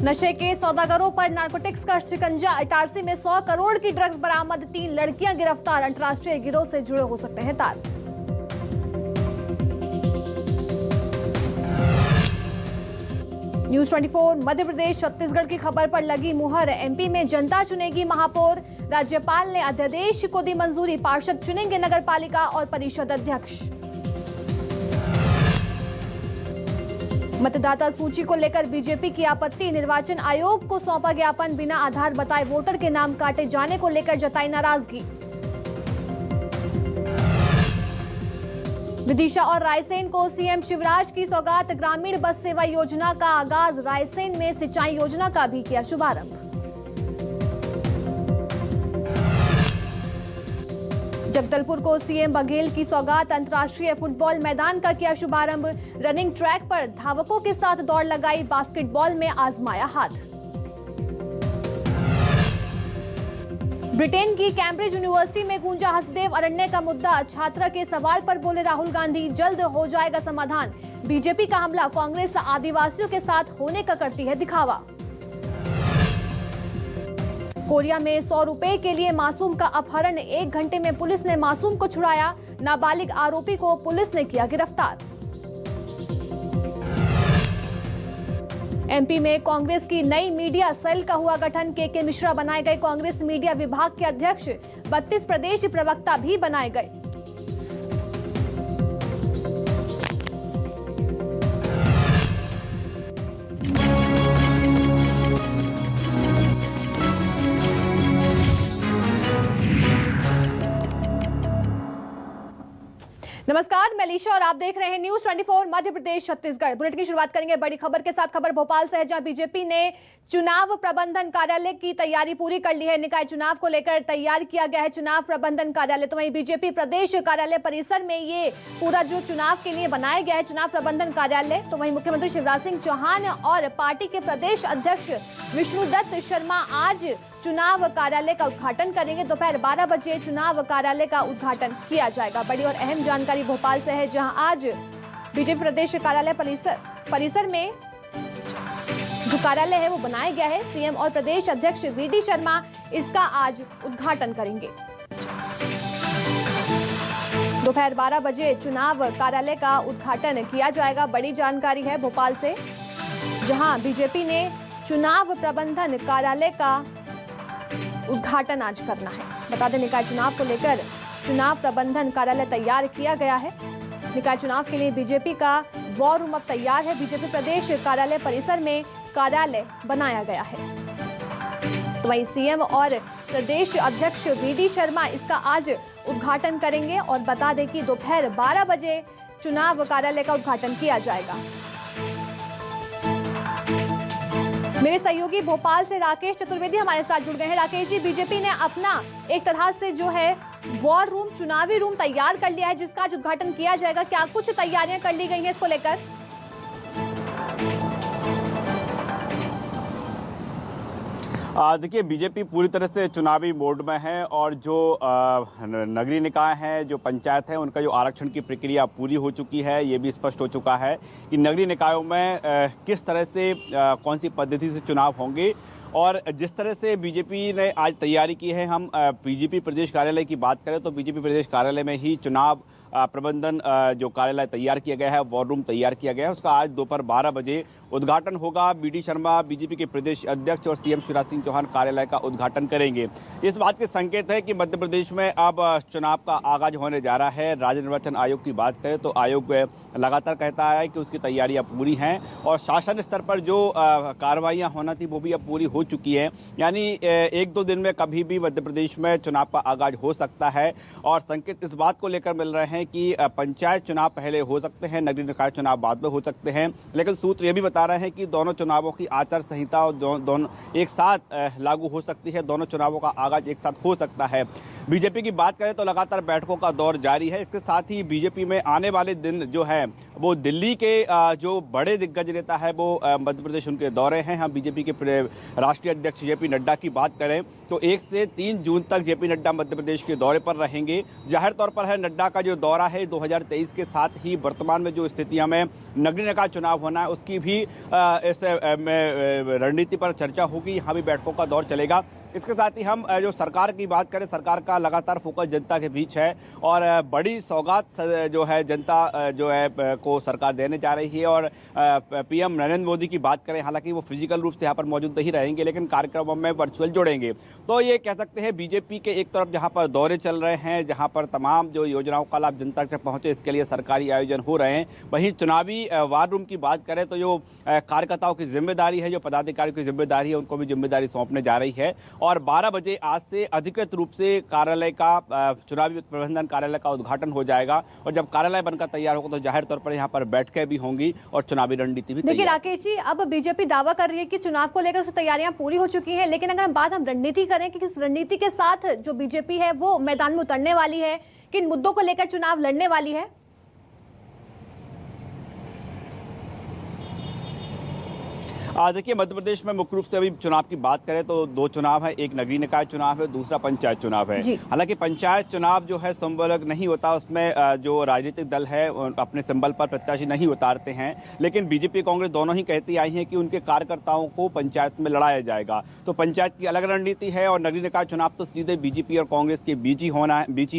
नशे के सौदागरों पर नारकोटिक्स का शिकंजा। इटारसी में 100 करोड़ की ड्रग्स बरामद, 3 लड़कियां गिरफ्तार। अंतर्राष्ट्रीय गिरोह से जुड़े हो सकते हैं तार। न्यूज 24 मध्य प्रदेश छत्तीसगढ़ की खबर पर लगी मुहर। एमपी में जनता चुनेगी महापौर। राज्यपाल ने अध्यादेश को दी मंजूरी। पार्षद चुनेंगे नगर पालिका और परिषद अध्यक्ष। मतदाता सूची को लेकर बीजेपी की आपत्ति। निर्वाचन आयोग को सौंपा ज्ञापन। बिना आधार बताए वोटर के नाम काटे जाने को लेकर जताई नाराजगी। विदिशा और रायसेन को सीएम शिवराज की सौगात। ग्रामीण बस सेवा योजना का आगाज। रायसेन में सिंचाई योजना का भी किया शुभारंभ। जगदलपुर को सीएम बघेल की सौगात। अंतर्राष्ट्रीय फुटबॉल मैदान का किया शुभारंभ। रनिंग ट्रैक पर धावकों के साथ दौड़ लगाई। बास्केटबॉल में आजमाया हाथ। ब्रिटेन की कैम्ब्रिज यूनिवर्सिटी में गूंजा हसदेव अरण्य का मुद्दा। छात्रा के सवाल पर बोले राहुल गांधी, जल्द हो जाएगा समाधान। बीजेपी का हमला। कांग्रेस आदिवासियों के साथ होने का करती है दिखावा। कोरिया में 100 रुपए के लिए मासूम का अपहरण। 1 घंटे में पुलिस ने मासूम को छुड़ाया। नाबालिग आरोपी को पुलिस ने किया गिरफ्तार। एमपी में कांग्रेस की नई मीडिया सेल का हुआ गठन। के मिश्रा बनाए गए कांग्रेस मीडिया विभाग के अध्यक्ष। 32 प्रदेश प्रवक्ता भी बनाए गए। नमस्कार, मैं लीशा और आप देख रहे हैं न्यूज 24 मध्य प्रदेश छत्तीसगढ़। बुलेटिन की शुरुआत करेंगे बड़ी खबर के साथ। खबर भोपाल से है, जहां बीजेपी ने चुनाव प्रबंधन कार्यालय की तैयारी पूरी कर ली है। निकाय चुनाव को लेकर तैयार किया गया है चुनाव प्रबंधन कार्यालय। तो वहीं बीजेपी प्रदेश कार्यालय परिसर में ये पूरा जो चुनाव के लिए बनाया गया है चुनाव प्रबंधन कार्यालय। तो वहीं मुख्यमंत्री शिवराज सिंह चौहान और पार्टी के प्रदेश अध्यक्ष विष्णुदत्त शर्मा आज चुनाव कार्यालय का उद्घाटन करेंगे। दोपहर 12 बजे चुनाव कार्यालय का उद्घाटन किया जाएगा। बड़ी और अहम जानकारी भोपाल से है, जहां आज बीजेपी प्रदेश कार्यालय परिसर में जो कार्यालय है वो बनाया गया है। सीएम और प्रदेश अध्यक्ष वीडी शर्मा इसका आज उद्घाटन करेंगे। दोपहर 12 बजे चुनाव कार्यालय का उद्घाटन किया जाएगा। बड़ी जानकारी है भोपाल से, जहां बीजेपी ने चुनाव प्रबंधन कार्यालय का उद्घाटन आज करना है। बता दें, निकाय चुनाव को लेकर चुनाव प्रबंधन कार्यालय तैयार किया गया है। निकाय चुनाव के लिए बीजेपी का वॉर रूम अब तैयार है। बीजेपी प्रदेश कार्यालय परिसर में कार्यालय बनाया गया है। तो वहीं सीएम और प्रदेश अध्यक्ष वीडी शर्मा इसका आज उद्घाटन करेंगे। और बता दें कि दोपहर 12 बजे चुनाव कार्यालय का उद्घाटन किया जाएगा। मेरे सहयोगी भोपाल से राकेश चतुर्वेदी हमारे साथ जुड़ गए हैं। राकेश जी, बीजेपी ने अपना एक तरह से जो है वॉर रूम, चुनावी रूम तैयार कर लिया है, जिसका आज उद्घाटन किया जाएगा। क्या कुछ तैयारियां कर ली गई हैं इसको लेकर? देखिए, बीजेपी पूरी तरह से चुनावी मोड में है और जो नगरीय निकाय हैं, जो पंचायत है, उनका जो आरक्षण की प्रक्रिया पूरी हो चुकी है। ये भी स्पष्ट हो चुका है कि नगरीय निकायों में किस तरह से कौन सी पद्धति से चुनाव होंगे। और जिस तरह से बीजेपी ने आज तैयारी की है, हम बीजेपी प्रदेश कार्यालय की बात करें तो बीजेपी प्रदेश कार्यालय में ही चुनाव प्रबंधन जो कार्यालय तैयार किया गया है, वॉर रूम तैयार किया गया है, उसका आज दोपहर 12 बजे उद्घाटन होगा। वीडी शर्मा बीजेपी के प्रदेश अध्यक्ष और सीएम शिवराज सिंह चौहान कार्यालय का उद्घाटन करेंगे। इस बात के संकेत है कि मध्य प्रदेश में अब चुनाव का आगाज होने जा रहा है। राज्य निर्वाचन आयोग की बात करें तो आयोग लगातार कहता है कि उसकी तैयारियां पूरी हैं और शासन स्तर पर जो कार्रवाइयां होना थी वो भी अब पूरी हो चुकी है। यानी 1-2 दिन में कभी भी मध्य प्रदेश में चुनाव का आगाज हो सकता है। और संकेत इस बात को लेकर मिल रहे हैं कि पंचायत चुनाव पहले हो सकते हैं, नगरीय निकाय चुनाव बाद में हो सकते हैं। लेकिन सूत्र ये भी बता रहे हैं कि दोनों चुनावों की आचार संहिता और दोनों एक साथ लागू हो सकती है। दोनों चुनावों का आगाज एक साथ हो सकता है। बीजेपी की बात करें तो लगातार बैठकों का दौर जारी है। इसके साथ ही बीजेपी में आने वाले दिन जो है वो दिल्ली के जो बड़े दिग्गज नेता है वो मध्य प्रदेश उनके दौरे हैं। हम बीजेपी के राष्ट्रीय अध्यक्ष जेपी नड्डा की बात करें तो 1 से 3 जून तक जेपी नड्डा मध्य प्रदेश के दौरे पर रहेंगे। जाहिर तौर पर है नड्डा का जो दौरा है 2023 के साथ ही वर्तमान में जो स्थितियां में नगरीय निकाय चुनाव होना है उसकी भी इस रणनीति पर चर्चा होगी। यहाँ भी बैठकों का दौर चलेगा। इसके साथ ही हम जो सरकार की बात करें, सरकार का लगातार फोकस जनता के बीच है और बड़ी सौगात जो है जनता जो है को सरकार देने जा रही है। और पीएम नरेंद्र मोदी की बात करें, हालांकि वो फिजिकल रूप से यहाँ पर मौजूद नहीं रहेंगे लेकिन कार्यक्रमों में वर्चुअल जुड़ेंगे। तो ये कह सकते हैं बीजेपी के एक तरफ जहाँ पर दौरे चल रहे हैं, जहाँ पर तमाम जो योजनाओं का लाभ जनता तक पहुँचे, इसके लिए सरकारी आयोजन हो रहे हैं। वहीं चुनावी वार रूम की बात करें तो जो कार्यकर्ताओं की जिम्मेदारी है, जो पदाधिकारियों की जिम्मेदारी है, उनको भी जिम्मेदारी सौंपने जा रही है। और 12 बजे आज से अधिकृत रूप से कार्यालय का चुनावी प्रबंधन कार्यालय का उद्घाटन हो जाएगा। और जब कार्यालय बनकर तैयार होगा तो जाहिर तौर पर यहाँ पर बैठकें भी होंगी और चुनावी रणनीति भी। देखिए राकेश जी, अब बीजेपी दावा कर रही है कि चुनाव को लेकर उसकी तैयारियां पूरी हो चुकी हैं, लेकिन अगर हम रणनीति करें कि किस रणनीति के साथ जो बीजेपी है वो मैदान में उतरने वाली है, किन मुद्दों को लेकर चुनाव लड़ने वाली है? देखिए, मध्य प्रदेश में मुख्य रूप से अभी चुनाव की बात करें तो 2 चुनाव है, एक नगरीय निकाय चुनाव है, दूसरा पंचायत चुनाव है। हालांकि पंचायत चुनाव जो है सिंबॉलिक नहीं होता, उसमें जो राजनीतिक दल है अपने सिंबल पर प्रत्याशी नहीं उतारते हैं। लेकिन बीजेपी कांग्रेस दोनों ही कहती आई हैं कि उनके कार्यकर्ताओं को पंचायत में लड़ाया जाएगा। तो पंचायत की अलग रणनीति है और नगरीय निकाय चुनाव तो सीधे बीजेपी और कांग्रेस के बीच ही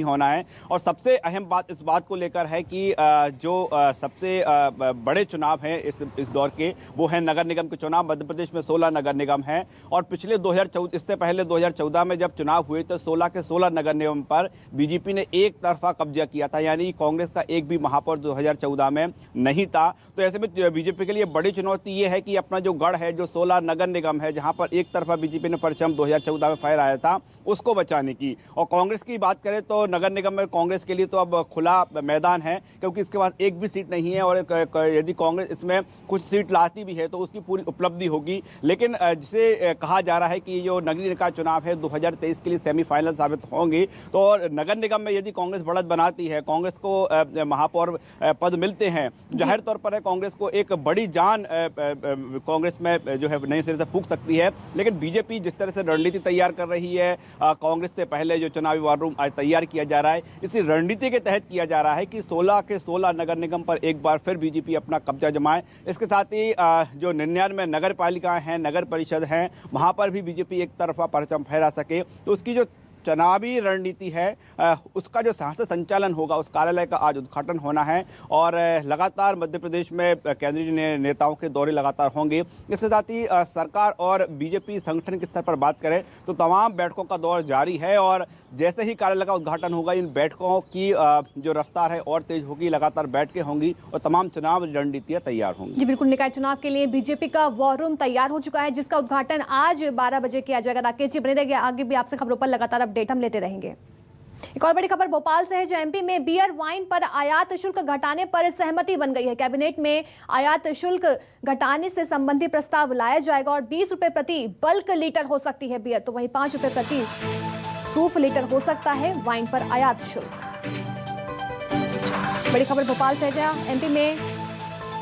होना है। और सबसे अहम बात इस बात को लेकर है कि जो सबसे बड़े चुनाव हैं इस दौर के, वो है नगर निगम के चुनाव। मध्य प्रदेश में 16 नगर निगम हैं और पिछले 2014 इससे पहले 2014 में जब चुनाव हुए तो 16 के 16 नगर निगम पर बीजेपी ने एक तरफा कब्जा किया था, यानी कांग्रेस का एक भी महापौर 2014 में नहीं था। तो ऐसे में बीजेपी के लिए बड़ी चुनौती ये है कि अपना जो गढ़ है, जो 16 नगर निगम है, जहां पर एक तरफा बीजेपी ने परचम 2014 में फहराया था, उसको बचाने की। और कांग्रेस की बात करें तो नगर निगम में कांग्रेस के लिए तो अब खुला मैदान है, क्योंकि इसके पास एक भी सीट नहीं है। और यदि कांग्रेस इसमें कुछ सीट लाती भी है तो उसकी पूरी उपलब्धि होगी। लेकिन जिसे कहा जा रहा है कि जो नगरीय निकाय चुनाव है 2023 के लिए सेमीफाइनल साबित होंगे। तो नगर निगम में यदि कांग्रेस बढ़त बनाती है, कांग्रेस को महापौर पद मिलते हैं, जाहिर तौर पर है कांग्रेस को एक बड़ी जान कांग्रेस में जो है नए सिरे से फूंक सकती है। लेकिन बीजेपी जिस तरह से रणनीति तैयार कर रही है, कांग्रेस से पहले जो चुनावी वार रूम आज तैयार किया जा रहा है, इसी रणनीति के तहत किया जा रहा है कि 16 के 16 नगर निगम पर एक बार फिर बीजेपी अपना कब्जा जमाए। इसके साथ ही जो 99 नगर पालिकाएं हैं, नगर परिषद हैं, वहां पर भी बीजेपी एक तरफा परचम फहरा सके। तो उसकी जो चुनावी रणनीति है उसका जो शासन संचालन होगा, उस कार्यालय का आज उद्घाटन होना है। और लगातार मध्य प्रदेश में केंद्रीय नेताओं के दौरे लगातार होंगे। इसके साथ ही सरकार और बीजेपी संगठन के स्तर पर बात करें तो तमाम बैठकों का दौर जारी है। और जैसे ही कार्यालय का उद्घाटन होगा, इन बैठकों की जो रफ्तार है और तेज होगी, लगातार बैठकें होंगी और तमाम चुनाव रणनीतियां तैयार होंगी। जी बिल्कुल, निकाय चुनाव के लिए बीजेपी का वॉर रूम तैयार हो चुका है, जिसका उद्घाटन आज 12 बजे किया जाएगा। राकेश जी बने रहिए, आगे भी आपसे खबरों पर लगातार अपडेट हम लेते रहेंगे। एक और बड़ी खबर भोपाल से है, जो एमपी में बियर वाइन पर आयात शुल्क घटाने पर सहमति बन गई है। कैबिनेट में आयात शुल्क घटाने से संबंधी प्रस्ताव लाया जाएगा और 20 रुपए प्रति बल्क लीटर हो सकती है बियर, तो वहीं 5 रुपए प्रति प्रूफ लीटर हो सकता है वाइन पर आयात शुल्क। बड़ी खबर भोपाल से है, जहां एमपी में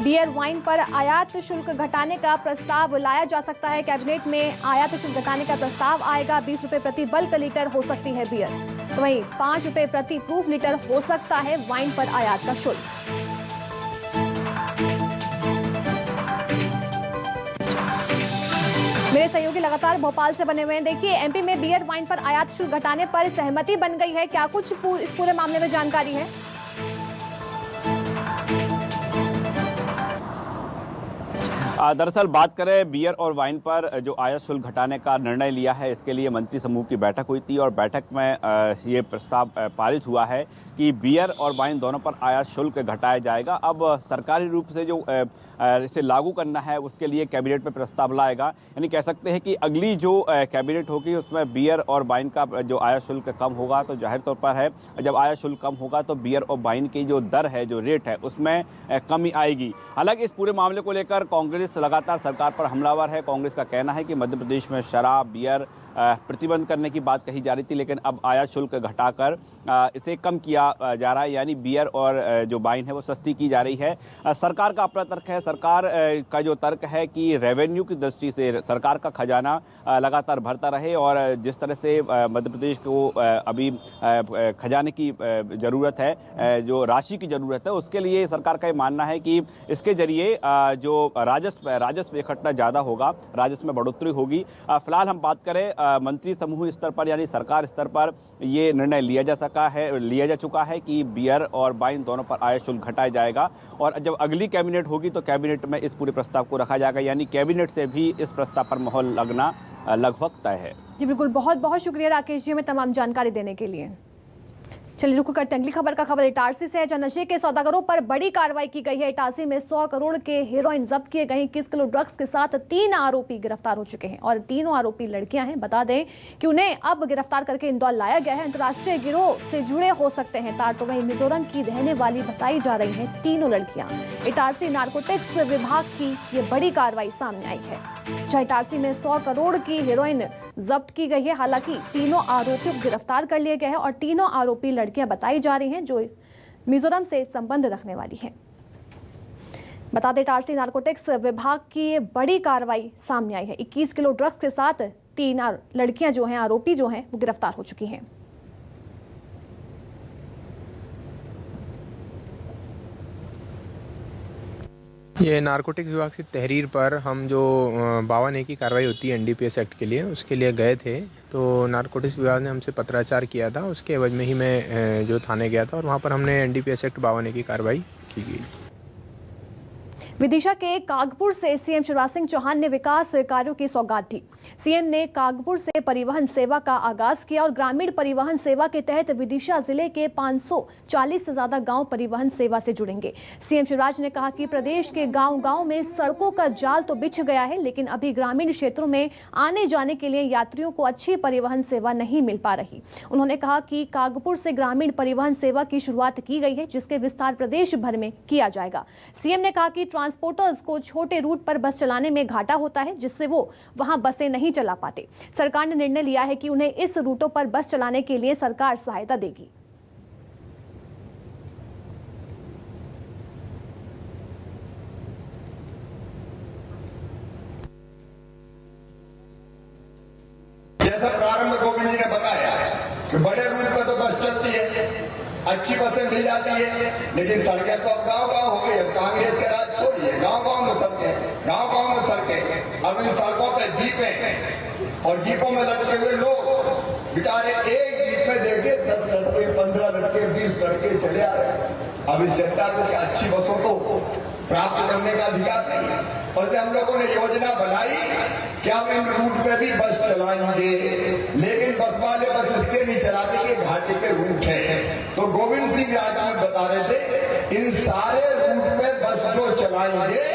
बियर वाइन पर आयात शुल्क घटाने का प्रस्ताव लाया जा सकता है। कैबिनेट में आयात शुल्क घटाने का प्रस्ताव आएगा। 20 रुपए प्रति बल्क लीटर हो सकती है बियर, तो वहीं 5 रुपए प्रति प्रूफ लीटर हो सकता है वाइन पर आयात का शुल्क। मेरे सहयोगी लगातार भोपाल से बने हुए हैं। देखिए, एमपी में बियर वाइन पर आयात शुल्क घटाने पर सहमति बन गई है, क्या कुछ इस पूरे मामले में जानकारी है? दरअसल बात करें बियर और वाइन पर जो आयात शुल्क घटाने का निर्णय लिया है, इसके लिए मंत्री समूह की बैठक हुई थी और बैठक में ये प्रस्ताव पारित हुआ है कि बियर और वाइन दोनों पर आयात शुल्क घटाया जाएगा। अब सरकारी रूप से जो इसे लागू करना है उसके लिए कैबिनेट में प्रस्ताव लाएगा, यानी कह सकते हैं कि अगली जो कैबिनेट होगी उसमें बियर और वाइन का जो आयात शुल्क कम होगा। तो जाहिर तौर पर है, जब आयात शुल्क कम होगा तो बियर और वाइन की जो दर है, जो रेट है, उसमें कमी आएगी। हालांकि इस पूरे मामले को लेकर कांग्रेस लगातार सरकार पर हमलावर है। कांग्रेस का कहना है कि मध्य प्रदेश में शराब, बियर प्रतिबंध करने की बात कही जा रही थी, लेकिन अब आयात शुल्क घटाकर इसे कम किया जा रहा है, यानी बियर और जो वाइन है वो सस्ती की जा रही है। सरकार का अपना तर्क है, सरकार का जो तर्क है कि रेवेन्यू की दृष्टि से सरकार का खजाना लगातार भरता रहे और जिस तरह से मध्य प्रदेश को अभी खजाने की ज़रूरत है, जो राशि की ज़रूरत है, उसके लिए सरकार का ये मानना है कि इसके जरिए जो राजस्व इकट्ठा ज़्यादा होगा, राजस्व में बढ़ोतरी होगी। फिलहाल हम बात करें मंत्री समूह स्तर पर यानी सरकार स्तर पर ये निर्णय लिया जा चुका है कि बियर और वाइन दोनों पर आय शुल्क घटाया जाएगा और जब अगली कैबिनेट होगी तो कैबिनेट में इस पूरे प्रस्ताव को रखा जाएगा, यानी कैबिनेट से भी इस प्रस्ताव पर मोहर लगना लगभग तय है। जी बिल्कुल, बहुत बहुत शुक्रिया राकेश जी हमें तमाम जानकारी देने के लिए। चलिए रुक करते हैं अगली खबर का। खबर इटारसी से है, जहां नशे के सौदागरों पर बड़ी कार्रवाई की गई है। इटारसी में 100 करोड़ के हेरोइन जब्त किए गए। 21 किलो ड्रग्स के साथ 3 आरोपी गिरफ्तार हो चुके हैं और तीनों आरोपी लड़कियां हैं। बता दें कि उन्हें अब गिरफ्तार करके इंदौर लाया गया है। अंतर्राष्ट्रीय गिरोह से जुड़े हो सकते हैं तार। तो वहीं मिजोरम की रहने वाली बताई जा रही हैं तीनों लड़कियां। इटारसी नारकोटिक्स विभाग की ये बड़ी कार्रवाई सामने आई है, जहां इटारसी में 100 करोड़ की हेरोइन जब्त की गई है। हालांकि तीनों आरोपियों को गिरफ्तार कर लिया गया है और तीनों आरोपी लड़कियां बताई जा रही हैं जो मिजोरम से संबंध रखने वाली हैं। बता दें इटारसी नारकोटिक्स विभाग की बड़ी कार्रवाई सामने आई है। 21 किलो ड्रग्स के साथ 3 लड़कियां जो हैं, आरोपी जो हैं, वो गिरफ्तार हो चुकी हैं। ये नारकोटिक्स विभाग से तहरीर पर हम जो 52A की कार्रवाई होती है एनडीपीएस एक्ट के लिए, उसके लिए गए थे। तो नारकोटिक्स विभाग ने हमसे पत्राचार किया था, उसके एवज में ही मैं जो थाने गया था और वहाँ पर हमने एनडीपीएस एक्ट 52A की कार्रवाई की गई। विदिशा के कागपुर से सीएम शिवराज सिंह चौहान ने विकास कार्यों की सौगात दी। सीएम ने कागपुर से परिवहन सेवा का आगाज किया और ग्रामीण परिवहन सेवा के तहत विदिशा जिले के 540 से ज्यादा गांव परिवहन सेवा से जुड़ेंगे। सीएम शिवराज ने कहा कि प्रदेश के गांव-गांव में सड़कों का जाल तो बिछ गया है, लेकिन अभी ग्रामीण क्षेत्रों में आने जाने के लिए यात्रियों को अच्छी परिवहन सेवा नहीं मिल पा रही। उन्होंने कहा कि कागपुर से ग्रामीण परिवहन सेवा की शुरुआत की गई है, जिसके विस्तार प्रदेश भर में किया जाएगा। सीएम ने कहा कि ट्रांसपोर्टर्स को छोटे रूट पर बस चलाने में घाटा होता है, जिससे वो वहां बसें नहीं चला पाते। सरकार ने निर्णय लिया है कि उन्हें इस रूटों पर बस चलाने के लिए सरकार सहायता देगी। जैसा प्रारंभ गोविंद जी ने बताया कि बड़े रूट पर तो बस चलती है, अच्छी बसें मिल जाती है, लेकिन सड़कें तो अब गांव-गांव हो गई। अब कांग्रेस के राज छोड़िए, गांव-गांव में सड़कें, गांव-गांव में सड़कें। अब इन सड़कों पे जीपें और जीपों में लटके हुए लोग बेचारे एक जीप में देखिए 10 लड़के, 15 लड़के, 20 लड़के चले आ रहे हैं। अब इस जनता को अच्छी बसों को प्राप्त करने का अधिकार नहीं। और जब हम लोगों ने योजना बनाई कि हम इन रूट पे भी बस चलाएंगे, लेकिन बस वाले बस इसलिए नहीं चलाते कि घाटे के रूट है। तो गोविंद सिंह राजपूत बता रहे थे इन सारे रूट पे बस जो चलाएंगे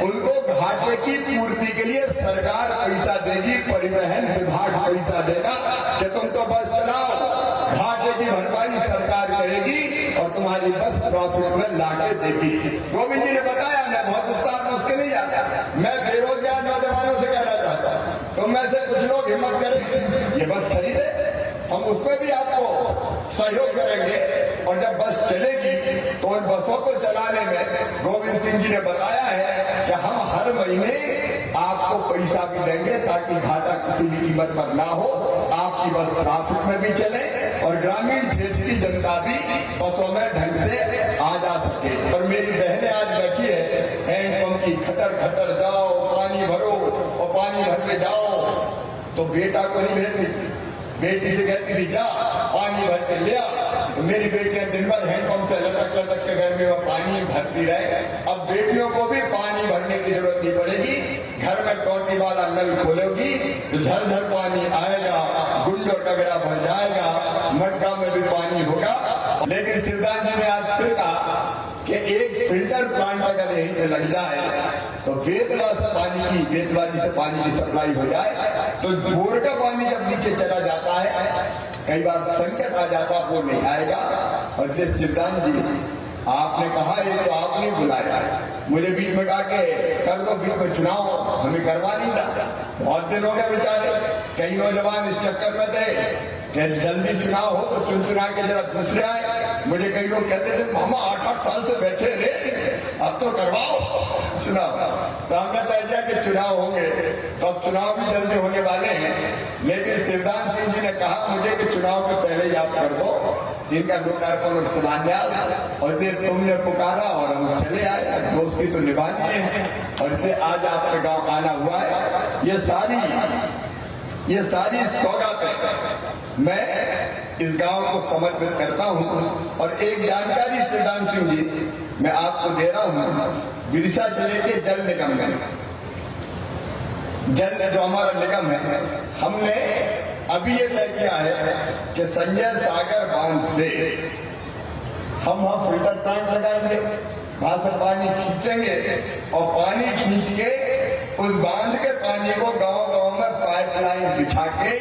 उनको घाटे की पूर्ति के लिए सरकार पैसा देगी, परिवहन विभाग पैसा देगा कि तुम तो बस चलाओ, घाटे की भरपाई सरकार करेगी और तुम्हारी बस प्रॉफिट में लाके देगी। गोविंद जी ने बताया, मैं बहुत विस्तार में उसके नहीं जाता। मैं बेरोजगार नौजवानों से कहना चाहता हूं, तो में से कुछ लोग हिम्मत करें ये बस खरीदे, हम उसमें भी आपको सहयोग करेंगे। और जब बस चलेगी तो उन बसों को चलाने में गोविंद सिंह जी ने बताया है कि हम हर महीने आपको पैसा भी देंगे ताकि घाटा किसी भी कीमत पर ना हो, आपकी बस ट्रैफिक में भी चले और ग्रामीण क्षेत्र की जनता भी बसों में ढंग से आ जा सके। और मेरी बहनें आज बैठी है हैंडपंप की, खटर खटर जाओ, पानी भरो और पानी भर के जाओ, तो बेटा को नहीं भेजती थी, बेटी से कहती थी जा पानी भर के ले आ। तो मेरी बेटियां दिन भर हैंडपंप से लटक लटक के घर में वो पानी भरती रहे। अब बेटियों को भी पानी भरने की जरूरत नहीं पड़ेगी, घर में टोटी वाला नल खोलोगी तो झरझर पानी आएगा, गुंडो डगरा भर जाएगा, मटका में भी पानी होगा। लेकिन शिवदान जी ने आज फिर कहा कि एक फिल्टर प्लांट अगर यहीं पे लग जाए तो बेतवा से पानी की सप्लाई हो जाए, तो बोर का पानी जब नीचे चला जाता है कई बार संकट आ जाता, वो नहीं आएगा। और इसलिए शिवदान जी आपने कहा, ये तो आपने बुलाया, मुझे बीच में कहा कि कर दो, बीच में चुनाव हमें करवा नहीं था। बहुत दिन हो गए बेचारे, कई नौजवान इस चक्कर में थे कि जल्दी चुनाव हो तो चुना के जरा दूसरे आए। मुझे कई लोग कहते थे मामा 8-8 साल से बैठे रहे, अब तो करवाओ चुनाव। तो हमने तय किया कि चुनाव होंगे, तो अब चुनाव भी जल्दी होने वाले हैं। लेकिन शिवदान सिंह जी ने कहा मुझे कि चुनाव के पहले याद कर दो, इनका लोकार्पण और शिलान्यास, और ये तुमने पुकारा और हम चले आए। दोस्ती तो निभानी है, और इसे आज आपके गांव आना हुआ है। ये सारी सौगातें मैं इस गांव को समर्पित करता हूं। और एक जानकारी शिवदान सिंह जी मैं आपको दे रहा हूं। विदिशा जिले के जल निगम में, जल जो हमारा निगम है, हमने अभी ये तय किया है कि संजय सागर बांध से हम वहां फिल्टर प्लांट लगाएंगे, वहां से पानी खींचेंगे, और पानी खींच के उस बांध के पानी को गांव-गांव में पाइपलाइन बिछा के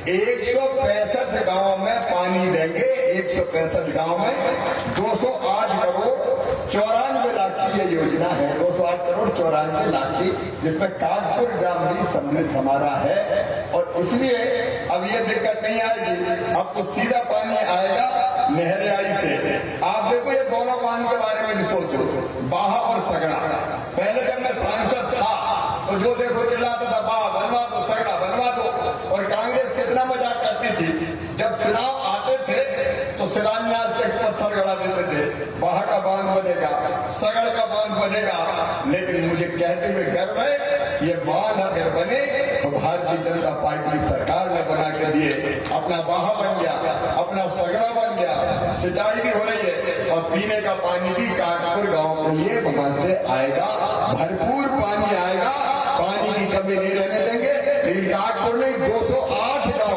165 गांवों में पानी देंगे। 165 गांव में 208 करोड़ 94 लाख की ये योजना है। 208 करोड़ 94 लाख की, जिसमें कानपुर ग्राम भी सम्मिलित हमारा है। और इसलिए अब ये दिक्कत नहीं आएगी, अब तो सीधा पानी आएगा नहरियाई से। आप देखो ये दोनों बांध के बारे में भी सोचो, बाहा और सगड़ा। पहले जब मैं सांसद था तो जो देखो चिल्लाता था बाहा बनवा दो, सगड़ा बनवा दो, और कांग्रेस कितना मजाक करती थी। जब चुनाव आते थे तो शिलान्यास से पत्थर गड़ा देते थे, बाहा का बांध बनेगा, सगड़ का बांध बनेगा। लेकिन मुझे कहते हुए गर्व है, ये बांध अगर बने तो भारतीय जनता पार्टी सरकार ने बना के दिए। अपना बाहा बन गया, अपना सगड़ा बन गया, सिंचाई भी हो रही है, और पीने का पानी भी कानपुर गांव के लिए वहां से आएगा। भरपूर पानी आएगा, पानी की कमी नहीं रहने देंगे। लेकिन कानपुर में 208 गांव,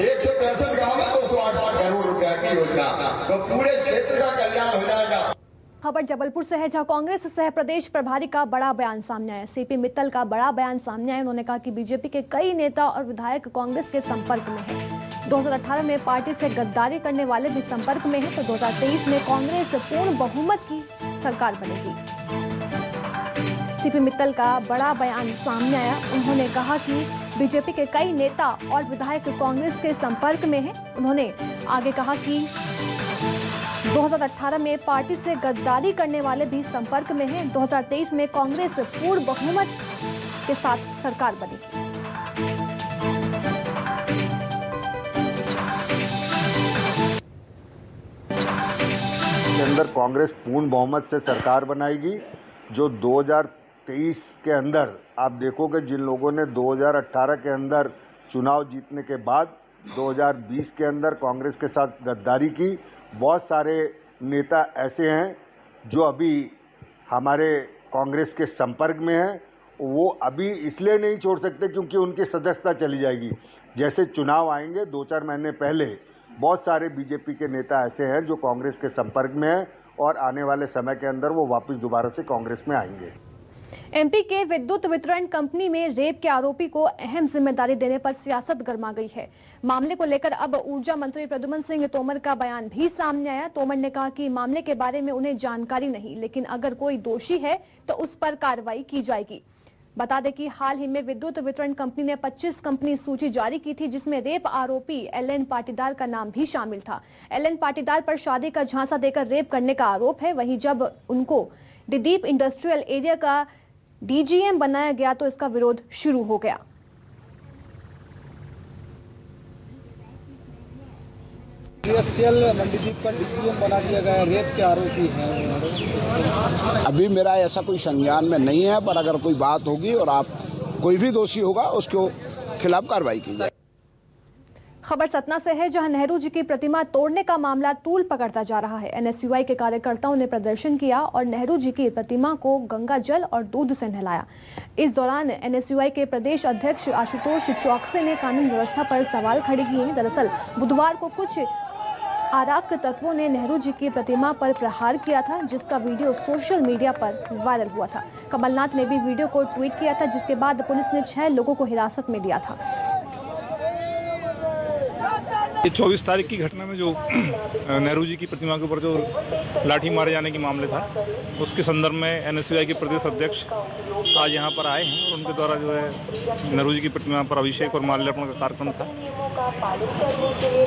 165 गांव में 208 करोड़ रुपया की योजना, तो पूरे क्षेत्र का कल्याण हो जाएगा। खबर जबलपुर से है, जहां कांग्रेस सह प्रदेश प्रभारी का बड़ा बयान सामने आया। सीपी मित्तल का बड़ा बयान सामने आया। उन्होंने कहा कि बीजेपी के कई नेता और विधायक कांग्रेस के संपर्क में हैं। 2018 में पार्टी से गद्दारी करने वाले भी संपर्क में हैं, तो 2023 में कांग्रेस पूर्ण बहुमत की सरकार बनेगी। सीपी मित्तल का बड़ा बयान सामने आया। उन्होंने कहा कि बीजेपी के कई नेता और विधायक कांग्रेस के संपर्क में हैं। उन्होंने आगे कहा कि 2018 में पार्टी से गद्दारी करने वाले भी संपर्क में हैं। 2023 में कांग्रेस पूर्ण बहुमत के साथ सरकार बनेगी। के अंदर कांग्रेस पूर्ण बहुमत से सरकार बनाएगी। जो 2023 के अंदर आप देखोगे, जिन लोगों ने 2018 के अंदर चुनाव जीतने के बाद 2020 के अंदर कांग्रेस के साथ गद्दारी की, बहुत सारे नेता ऐसे हैं जो अभी हमारे कांग्रेस के संपर्क में हैं। वो अभी इसलिए नहीं छोड़ सकते क्योंकि उनकी सदस्यता चली जाएगी। जैसे चुनाव आएंगे 2-4 महीने पहले, बहुत सारे बीजेपी के नेता ऐसे हैं जो कांग्रेस के संपर्क में हैं, और आने वाले समय के अंदर वो वापस दोबारा से कांग्रेस में आएंगे। एमपी के विद्युत वितरण कंपनी में रेप के आरोपी को अहम जिम्मेदारी देने पर सियासत गर्मा गई है। मामले को लेकर अब ऊर्जा मंत्री प्रद्युम्न सिंह तोमर का बयान भी सामने आया। तोमर ने कहा कि मामले के बारे में उन्हें जानकारी नहीं, लेकिन अगर कोई दोषी है तो उस पर कार्रवाई की जाएगी। बता दें कि हाल ही में विद्युत वितरण कंपनी ने 25 कंपनी सूची जारी की थी, जिसमें रेप आरोपी एलएन पाटीदार का नाम भी शामिल था। एलएन पाटीदार पर शादी का झांसा देकर रेप करने का आरोप है। वहीं जब उनको दिदीप इंडस्ट्रियल एरिया का डीजीएम बनाया गया तो इसका विरोध शुरू हो गया। इंडस्ट्रियल मंडीदीप का डीजीएम बना दिया गया, रेप के आरोपी हैं। अभी मेरा ऐसा कोई संज्ञान में नहीं है, पर अगर कोई बात होगी और आप कोई भी दोषी होगा उसके खिलाफ कार्रवाई की जाए। खबर सतना से है, जहां नेहरू जी की प्रतिमा तोड़ने का मामला तूल पकड़ता जा रहा है। एनएसयूआई के कार्यकर्ताओं ने प्रदर्शन किया और नेहरू जी की प्रतिमा को गंगा जल और दूध से नहलाया। इस दौरान एनएसयूआई के प्रदेश अध्यक्ष आशुतोष चौकसे ने कानून व्यवस्था पर सवाल खड़े किए हैं। दरअसल बुधवार को कुछ अराक तत्वों ने नेहरू जी की प्रतिमा पर प्रहार किया था, जिसका वीडियो सोशल मीडिया पर वायरल हुआ था। कमलनाथ ने भी वीडियो को ट्वीट किया था, जिसके बाद पुलिस ने 6 लोगों को हिरासत में लिया था। ये 24 तारीख की घटना में जो नेहरू जी की प्रतिमा के ऊपर जो लाठी मारे जाने की मामले था, उसके संदर्भ में एनएसयूआई के प्रदेश अध्यक्ष आज यहाँ पर आए हैं और उनके द्वारा जो है नेहरू जी की प्रतिमा पर अभिषेक और माल्यार्पण का कार्यक्रम था।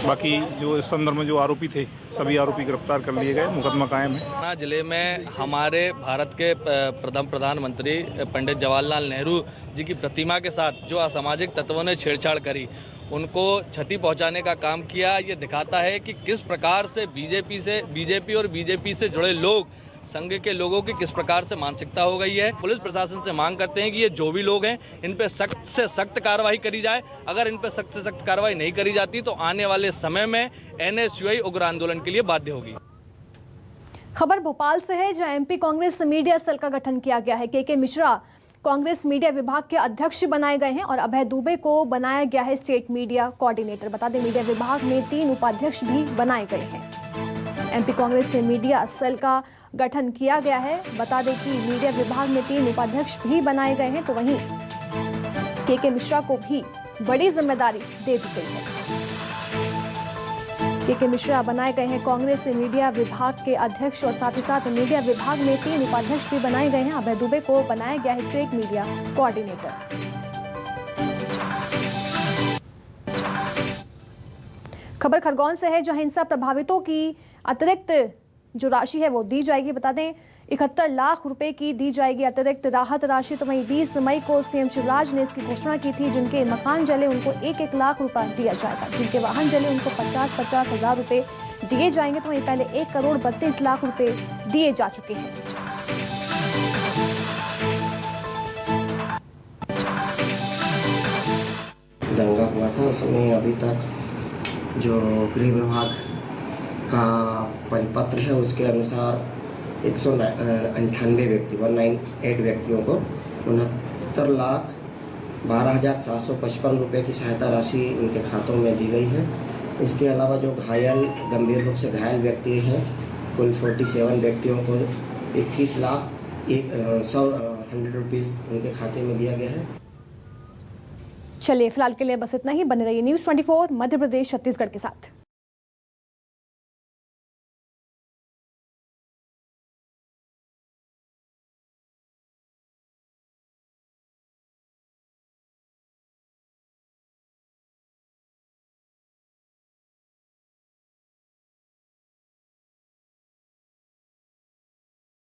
बाकी जो इस संदर्भ में जो आरोपी थे, सभी आरोपी गिरफ्तार कर लिए गए, मुकदमा कायम है। जिले में हमारे भारत के प्रथम प्रधानमंत्री पंडित जवाहरलाल नेहरू जी की प्रतिमा के साथ जो असामाजिक तत्वों ने छेड़छाड़ करी, उनको क्षति पहुंचाने का काम किया। ये दिखाता है कि किस प्रकार से बीजेपी और बीजेपी से जुड़े लोग, संघ के लोगों की किस प्रकार से मानसिकता हो गई है। पुलिस प्रशासन से मांग करते हैं कि ये जो भी लोग हैं, इन पे सख्त से सख्त कार्रवाई करी जाए। अगर इन पे सख्त से सख्त कार्रवाई नहीं करी जाती तो आने वाले समय में एनएसयूआई उग्र आंदोलन के लिए बाध्य होगी। खबर भोपाल से है, जहां एमपी कांग्रेस मीडिया सेल का गठन किया गया है। के मिश्रा कांग्रेस मीडिया विभाग के अध्यक्ष बनाए गए हैं और अभय दुबे को बनाया गया है स्टेट मीडिया कोऑर्डिनेटर। बता दें, मीडिया विभाग में 3 उपाध्यक्ष भी बनाए गए हैं। एमपी कांग्रेस से मीडिया सेल का गठन किया गया है। बता दें कि मीडिया विभाग में 3 उपाध्यक्ष भी बनाए गए हैं, तो वहीं के मिश्रा को भी बड़ी जिम्मेदारी दे दी गई है। के मिश्रा बनाए गए हैं कांग्रेस से मीडिया विभाग के अध्यक्ष और साथ ही साथ मीडिया विभाग में 3 उपाध्यक्ष भी बनाए गए हैं। अभय दुबे को बनाया गया है स्टेट मीडिया कोऑर्डिनेटर। खबर खरगोन से है, जहां हिंसा प्रभावितों की अतिरिक्त जो राशि है वो दी जाएगी। बता दें 71 लाख रुपए की दी जाएगी अतिरिक्त राहत राशि। तो वहीं 20 मई को सीएम शिवराज ने इसकी घोषणा की थी। जिनके मकान जले उनको 1-1 लाख रुपए दिया जाएगा, जिनके वाहन जले उनको 50-50 हजार रुपए दिए जाएंगे। तो वहीं पहले 1 करोड़ 32 लाख रुपए दिए जा चुके हैं। दंगा हुआ था उसमें अभी तक जो गृह विभाग का परिपत्र है उसके अनुसार 198 व्यक्ति 198 व्यक्तियों को 69,12,755 रुपये की सहायता राशि उनके खातों में दी गई है। इसके अलावा जो घायल, गंभीर रूप से घायल व्यक्ति हैं, कुल 47 व्यक्तियों को 21,100 रुपीज़ उनके खाते में दिया गया है। चलिए फिलहाल के लिए बस इतना ही। बने रहिए न्यूज़ 24 मध्य प्रदेश छत्तीसगढ़ के साथ।